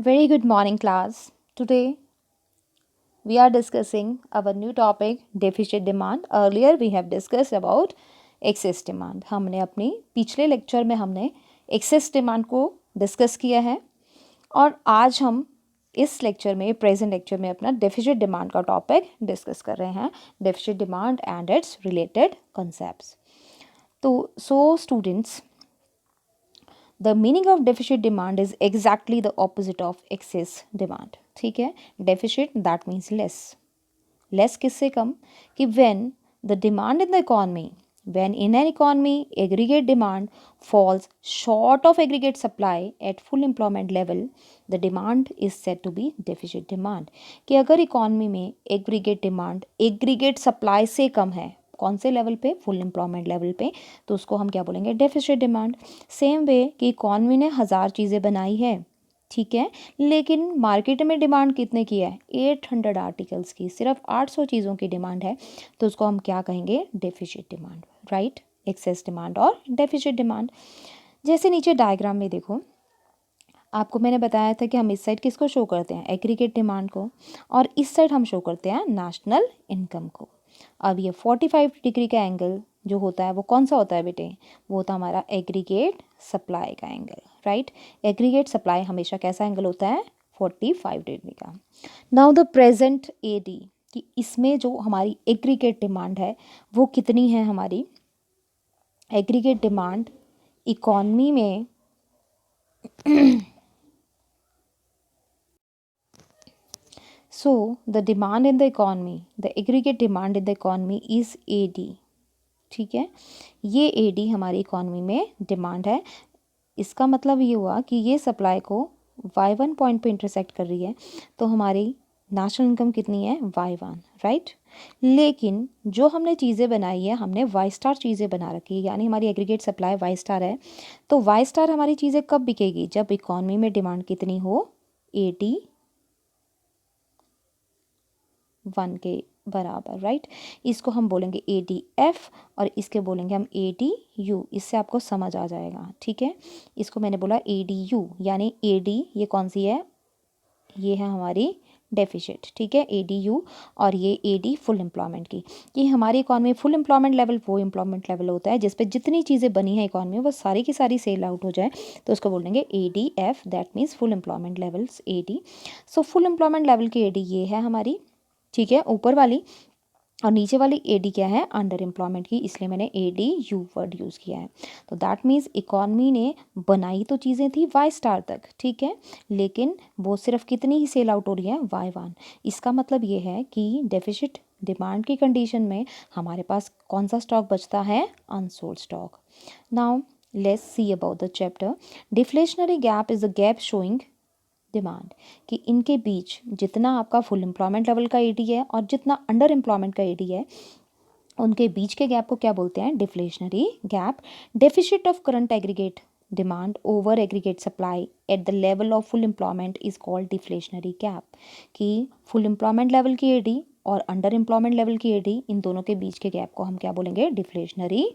Very good morning, class. Today we are discussing our new topic deficit demand. Earlier we have discussed about excess demand. हमने अपनी पिछले lecture में हमने excess demand को discuss किया है और आज हम इस लेक्चर में प्रेजेंट लेक्चर में अपना डेफिसिट डिमांड का टॉपिक डिस्कस कर रहे हैं. Deficit demand and its related concepts. तो students, the meaning of deficit demand is exactly the opposite of excess demand. ठीक है, डेफिसिट दैट मीन्स लेस किससे कम कि when the demand in the economy, when in an economy aggregate demand falls short of aggregate supply at full employment level, the demand is said to be deficit demand. कि अगर economy में aggregate demand aggregate supply से कम है, कौन से level पे, full employment level पे, तो उसको हम क्या बोलेंगे, डेफिसिट डिमांड. सेम वे कि इकोनॉमी ने 1000 चीज़ें बनाई है, ठीक है, लेकिन मार्केट में डिमांड कितने की है, 800 आर्टिकल्स की, सिर्फ 800 चीज़ों की डिमांड है, तो उसको हम क्या कहेंगे, deficit demand. Right, excess demand और डेफिसिट डिमांड. जैसे नीचे डायग्राम में देखो, आपको मैंने बताया था कि हम इस साइड किसको शो करते हैं, एग्रीगेट डिमांड को, और इस साइड हम शो करते हैं नेशनल इनकम को. अब ये 45 डिग्री का एंगल जो होता है वो कौन सा होता है बेटे, वो होता है हमारा एग्रीगेट सप्लाई का एंगल. राइट, एग्रीगेट सप्लाई हमेशा कैसा एंगल होता है, 45 डिग्री का. नाउ द प्रेजेंट एडी, कि इसमें जो हमारी एग्रीगेट डिमांड है वो कितनी है, हमारी एग्रीगेट डिमांड इकॉनमी में so the demand in the economy, the aggregate demand in the economy is AD. ठीक है, ये AD हमारी इकॉनमी में डिमांड है. इसका मतलब ये हुआ कि ये सप्लाई को Y1 पॉइंट पे इंटरसेक्ट कर रही है, तो हमारी नेशनल इनकम कितनी है, Y1. राइट, लेकिन जो हमने चीज़ें बनाई है, हमने वाई स्टार चीज़ें बना रखी है, यानी हमारी एग्रीगेट सप्लाई वाई स्टार है. तो वाई स्टार हमारी चीज़ें कब बिकेगी, जब इकॉनमी में डिमांड कितनी हो, 81 के बराबर. राइट, इसको हम बोलेंगे ADF और इसके बोलेंगे हम ADU. इससे आपको समझ आ जाएगा. ठीक है, इसको मैंने बोला ADU, यानी AD ये कौन सी है, ये है हमारी डेफिसिट. ठीक है, ADU, और ये AD फुल एम्प्लॉयमेंट की. ये हमारी इकॉनमी फुल एम्प्लॉयमेंट लेवल वो एम्प्लॉयमेंट लेवल होता है जिस पे जितनी चीज़ें बनी हैं इकॉनमी में वो सारी की सारी सेल आउट हो जाए, तो उसको बोलेंगे ADF, that means full employment levels AD. So full employment level की AD ये है हमारी. ठीक है, ऊपर वाली, और नीचे वाली AD क्या है, अंडर एम्प्लॉयमेंट की, इसलिए मैंने ADU वर्ड यूज़ किया है. तो दैट मीन्स इकॉनमी ने बनाई तो चीज़ें थी वाई स्टार तक, ठीक है, लेकिन वो सिर्फ कितनी ही सेल आउट हो रही है, Y1. इसका मतलब ये है कि डेफिसिट डिमांड की कंडीशन में हमारे पास कौन सा स्टॉक बचता है, unsold stock. Now let's see about the chapter. Deflationary gap is the gap showing demand, कि इनके बीच जितना आपका फुल एम्प्लॉयमेंट लेवल का AD है और जितना अंडर एम्प्लॉयमेंट का AD है, उनके बीच के गैप को क्या बोलते हैं, deflationary gap. Deficit of current aggregate demand over aggregate supply at the level of full employment is called deflationary gap. कि फुल एम्प्लॉयमेंट लेवल की AD और अंडर एम्प्लॉयमेंट लेवल की AD, इन दोनों के बीच के गैप को हम क्या बोलेंगे, deflationary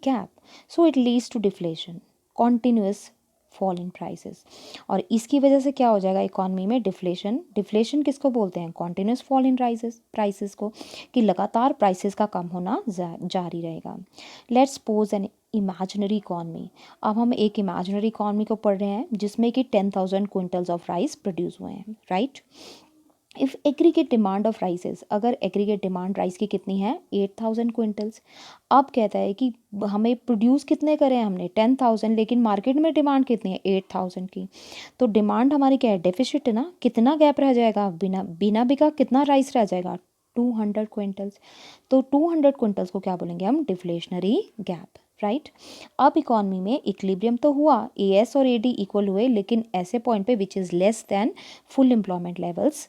gap. So it leads to deflation, continuous fall in prices. और इसकी वजह से क्या हो जाएगा इकॉनमी में, डिफ्लेशन किसको बोलते हैं, कॉन्टिन्यूस फॉल इन प्राइसेस को, कि लगातार प्राइसेस का कम होना जारी रहेगा. Let's suppose an imaginary economy. अब हम एक इमेजिनरी इकॉनमी को पढ़ रहे हैं जिसमें कि 10,000 क्विंटल्स ऑफ राइस प्रोड्यूस हुए हैं. Right, if aggregate demand of राइसेस, अगर एग्रीगेट डिमांड राइस की कितनी है, 8,000 क्विंटल्स. अब कहता है कि हमें प्रोड्यूस कितने करें हमने, 10,000, लेकिन मार्केट में डिमांड कितनी है, 8,000 की. तो डिमांड हमारी क्या है, डेफिसिट है ना, कितना गैप रह जाएगा, बिना बिना बिका कितना राइस रह जाएगा, 200 क्विंटल्स. तो 200 क्विंटल्स को क्या बोलेंगे हम, डिफ्लेशनरी गैप. राइट, अब इकॉनमी में इक्विलिब्रियम तो हुआ, AS और AD इक्वल हुए, लेकिन ऐसे पॉइंट पे which is less than full employment levels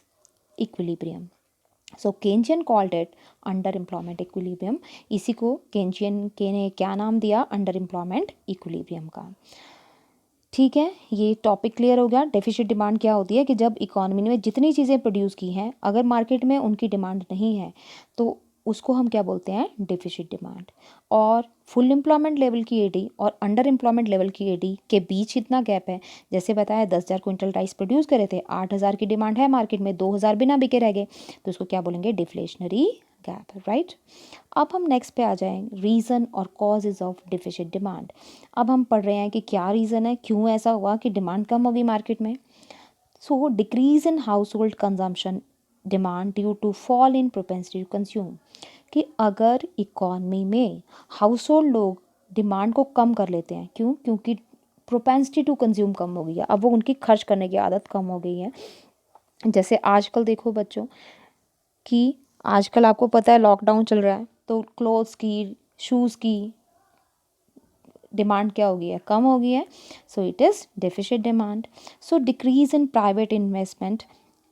equilibrium. So Keynesian called it under employment equilibrium. इसी को केंजियन के ने क्या नाम दिया, अंडर एम्प्लॉयमेंट इक्विलिब्रियम का. ठीक है, ये टॉपिक क्लियर हो गया. डेफिसिट डिमांड क्या होती है कि जब इकॉनमी ने जितनी चीज़ें प्रोड्यूस की हैं, अगर मार्केट में उनकी डिमांड नहीं है तो उसको हम क्या बोलते हैं, डेफिसिट डिमांड. और फुल एम्प्लॉयमेंट लेवल की एडी और अंडर एम्प्लॉयमेंट लेवल की एडी के बीच इतना गैप है, जैसे बताया 10,000 क्विंटल राइस प्रोड्यूस करे थे, 8,000 की डिमांड है मार्केट में, 2,000 बिना बिके रह गए, तो उसको क्या बोलेंगे, डिफ्लेशनरी गैप, राइट। अब हम नेक्स्ट पे आ जाएंगे, रीज़न और कॉजेज ऑफ डिफिशिट डिमांड। अब हम पढ़ रहे हैं कि क्या रीज़न है, क्यों ऐसा हुआ कि डिमांड कम होगी मार्केट में। So decrease in household consumption demand due to fall in propensity to consume, कि अगर इकॉनमी में हाउस होल्ड लोग डिमांड को कम कर लेते हैं, क्यों, क्योंकि प्रोपेंसिटी टू कंज्यूम कम हो गई है, अब वो उनकी खर्च करने की आदत कम हो गई है। जैसे आजकल देखो बच्चों कि आजकल आपको पता है लॉकडाउन चल रहा है, तो क्लोथ्स की, शूज़ की डिमांड क्या हो गई है, कम हो गई है। So it is deficit demand. So decrease in private investment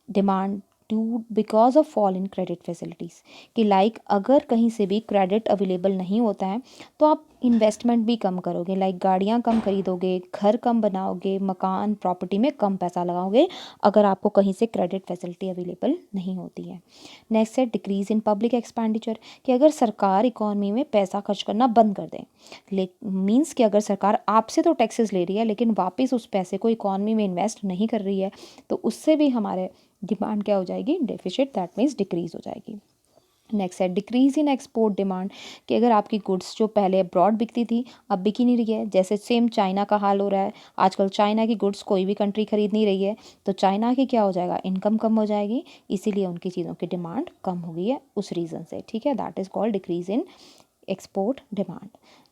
demand too because of fall in credit facilities, कि लाइक अगर कहीं से भी क्रेडिट अवेलेबल नहीं होता है तो आप इन्वेस्टमेंट भी कम करोगे, लाइक गाड़ियाँ कम खरीदोगे, घर कम बनाओगे, मकान प्रॉपर्टी में कम पैसा लगाओगे, अगर आपको कहीं से क्रेडिट फैसिलिटी अवेलेबल नहीं होती है। नेक्स्ट है डिक्रीज इन पब्लिक एक्सपेंडिचर, कि अगर सरकार इकॉनमी में पैसा खर्च करना बंद कर दे, मीन्स कि अगर सरकार आपसे तो टैक्सेस ले रही है लेकिन वापस उस पैसे को इकॉनमी में इन्वेस्ट नहीं कर रही है, तो उससे भी हमारे डिमांड क्या हो जाएगी, डेफिशिट, दैट मीन्स डिक्रीज हो जाएगी। नेक्स्ट है डिक्रीज इन एक्सपोर्ट डिमांड, कि अगर आपकी गुड्स जो पहले अब्रॉड बिकती थी अब बिकी नहीं रही है, जैसे सेम चाइना का हाल हो रहा है, आजकल चाइना की गुड्स कोई भी कंट्री खरीद नहीं रही है, तो चाइना की क्या हो जाएगा, इनकम कम हो जाएगी, इसीलिए उनकी चीज़ों की डिमांड कम हो गई है उस रीज़न से, ठीक है, that is called decrease in export demand.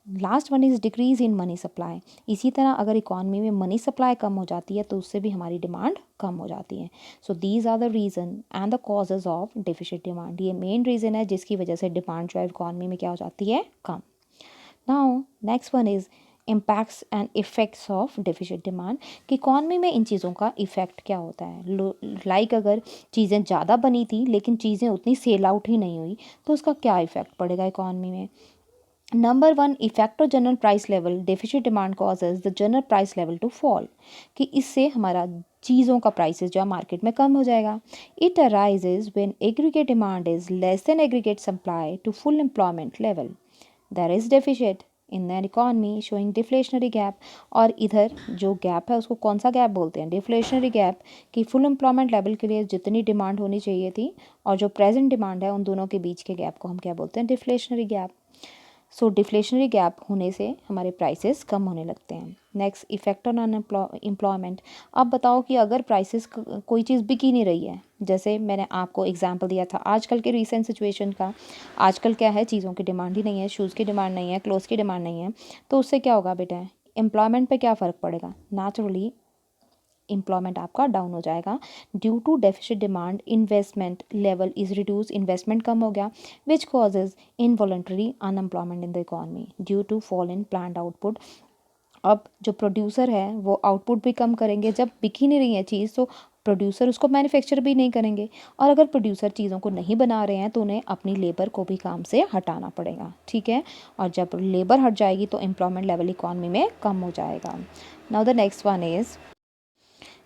Last one is decrease in money supply, इसी तरह अगर इकॉनमी में मनी सप्लाई कम हो जाती है तो उससे भी हमारी डिमांड कम हो जाती है। So these are the reason and the causes of deficit demand, ये मेन रीज़न है जिसकी वजह से डिमांड जो है इकॉनमी में क्या हो जाती है, कम। Now next one is impacts and effects of deficit demand, कि इकॉनमी में इन चीज़ों का इफ़ेक्ट क्या होता है। लाइक अगर चीज़ें ज़्यादा बनी थी लेकिन चीज़ें उतनी सेल आउट ही नहीं हुई, तो उसका क्या इफ़ेक्ट पड़ेगा इकॉनमी में। Number one, effect of general price level, deficit demand causes the general price level to fall, कि इससे हमारा चीज़ों का प्राइसेस जो है मार्केट में कम हो जाएगा। It arises when aggregate demand is less than aggregate supply to full employment level, there is deficit in than economy showing deflationary gap. और इधर जो गैप है उसको कौन सा गैप बोलते हैं, डिफ्लेशनरी गैप, कि फुल एम्प्लॉयमेंट लेवल के लिए जितनी डिमांड होनी चाहिए थी और जो प्रेजेंट डिमांड है उन दोनों के बीच के गैप को हम क्या बोलते हैं, डिफ्लेशनरी गैप। सो डिफ्लेशनरी गैप होने से हमारे प्राइसेस कम होने लगते हैं। Next, effect on unemployment. अब बताओ कि अगर प्राइसेस कोई चीज़ बिक ही नहीं रही है, जैसे मैंने आपको एग्जांपल दिया था आजकल के रीसेंट सिचुएशन का, आजकल क्या है, चीज़ों की डिमांड ही नहीं है, शूज़ की डिमांड नहीं है, क्लोथ्स की डिमांड नहीं है, तो उससे क्या होगा बेटा, एम्प्लॉयमेंट पे क्या फ़र्क पड़ेगा, नेचुरली एम्प्लॉयमेंट आपका डाउन हो जाएगा। Due to deficit demand investment level is reduce, investment कम हो गया, which causes involuntary unemployment in the economy due to fall in planned output. अब जो प्रोड्यूसर है वो आउटपुट भी कम करेंगे, जब बिक ही नहीं रही है चीज़ तो प्रोड्यूसर उसको मैन्युफैक्चर भी नहीं करेंगे, और अगर प्रोड्यूसर चीज़ों को नहीं बना रहे हैं तो उन्हें अपनी लेबर को भी काम से हटाना पड़ेगा, ठीक है, और जब लेबर हट जाएगी तो एम्प्लॉयमेंट लेवल इकॉनमी में कम हो जाएगा। Now the next one is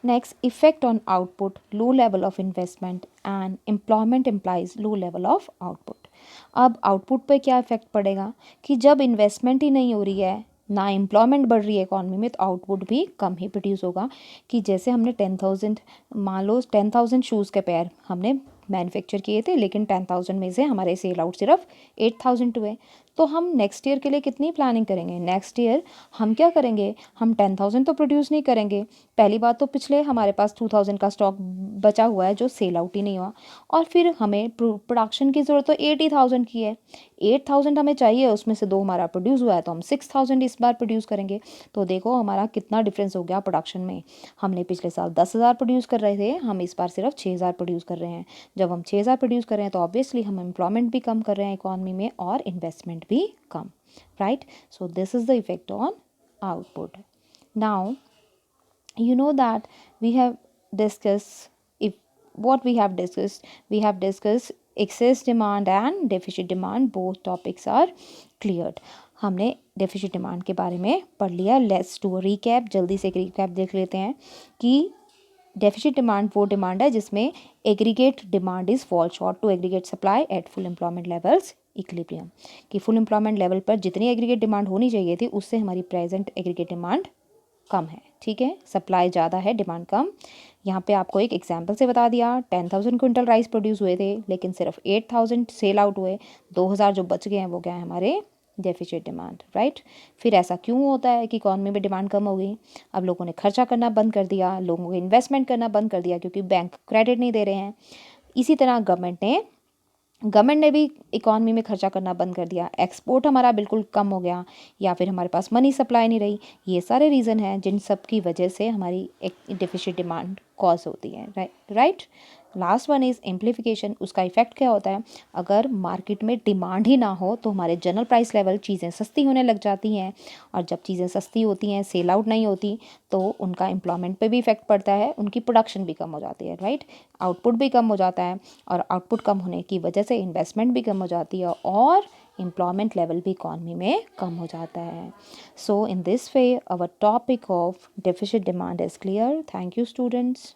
next, effect on output, low level of investment and employment implies low level of output। अब आउटपुट पे क्या इफेक्ट पड़ेगा कि जब इन्वेस्टमेंट ही नहीं हो रही है, ना एम्प्लॉयमेंट बढ़ रही है इकॉनमी में, तो आउटपुट भी कम ही प्रोड्यूस होगा। कि जैसे हमने 10,000, मान लो 10,000 शूज़ के पेयर हमने मैन्युफैक्चर किए थे, लेकिन 10,000 में से हमारे सेल आउट सिर्फ 8,000 हुए, तो हम नेक्स्ट ईयर के लिए कितनी प्लानिंग करेंगे, नेक्स्ट ईयर हम क्या करेंगे, हम 10,000 तो प्रोड्यूस नहीं करेंगे। पहली बात तो पिछले हमारे पास 2,000 का स्टॉक बचा हुआ है जो सेल आउट ही नहीं हुआ, और फिर हमें प्रोडक्शन की ज़रूरत तो 80,000 की है, 8,000 हमें चाहिए, उसमें से 2 हमारा प्रोड्यूस हुआ है तो हम 6,000 इस बार प्रोड्यूस करेंगे। तो देखो हमारा कितना डिफरेंस हो गया प्रोडक्शन में, हमने पिछले साल 10,000 प्रोड्यूस कर रहे थे, हम इस बार सिर्फ 6,000 प्रोड्यूस कर रहे हैं। जब हम 6,000 प्रोड्यूस कर रहे हैं तो ऑब्वियसली हम एम्प्लॉयमेंट भी कम कर रहे हैं इकॉनमी में और इन्वेस्टमेंट भी कम, right. So this is the effect on output. Now you know that we have discussed if what we have discussed excess demand and deficit demand, both topics are cleared। हमने deficit demand के बारे में पढ़ लिया। Let's do recap, जल्दी से एक recap देख लेते हैं कि डेफिशिट डिमांड वो डिमांड है जिसमें aggregate demand is fall short to aggregate supply at full employment levels equilibrium, कि फुल एम्प्लॉयमेंट लेवल पर जितनी एग्रीगेट डिमांड होनी चाहिए थी उससे हमारी प्रेजेंट एग्रीगेट डिमांड कम है, ठीक है, सप्लाई ज़्यादा है, डिमांड कम। यहाँ पे आपको एक एग्जांपल से बता दिया, 10,000 क्विंटल राइस प्रोड्यूस हुए थे लेकिन सिर्फ 8,000 सेल आउट हुए, 2,000 जो बच गए हैं वो क्या है हमारे डेफिसिट डिमांड, राइट। फिर ऐसा क्यों होता है कि इकॉनमी में डिमांड कम हो गई? अब लोगों ने खर्चा करना बंद कर दिया, लोगों को इन्वेस्टमेंट करना बंद कर दिया क्योंकि बैंक क्रेडिट नहीं दे रहे हैं। इसी तरह गवर्नमेंट ने भी इकॉनमी में खर्चा करना बंद कर दिया, एक्सपोर्ट हमारा बिल्कुल कम हो गया, या फिर हमारे पास मनी सप्लाई नहीं रही। ये सारे रीज़न हैं जिन सब की वजह से हमारी एक डेफिसिट डिमांड कॉज होती है, right. Last one is amplification. उसका इफेक्ट क्या होता है? अगर मार्केट में डिमांड ही ना हो तो हमारे जनरल प्राइस लेवल चीज़ें सस्ती होने लग जाती हैं, और जब चीज़ें सस्ती होती हैं, सेल आउट नहीं होती, तो उनका एम्प्लॉयमेंट पे भी इफेक्ट पड़ता है, उनकी प्रोडक्शन भी कम हो जाती है, राइट। आउटपुट भी कम हो जाता है, और आउटपुट कम होने की वजह से इन्वेस्टमेंट भी कम हो जाती है, और एम्प्लॉयमेंट लेवल भी इकॉनमी में कम हो जाता है। So in this way our topic of deficit demand is clear. Thank you students.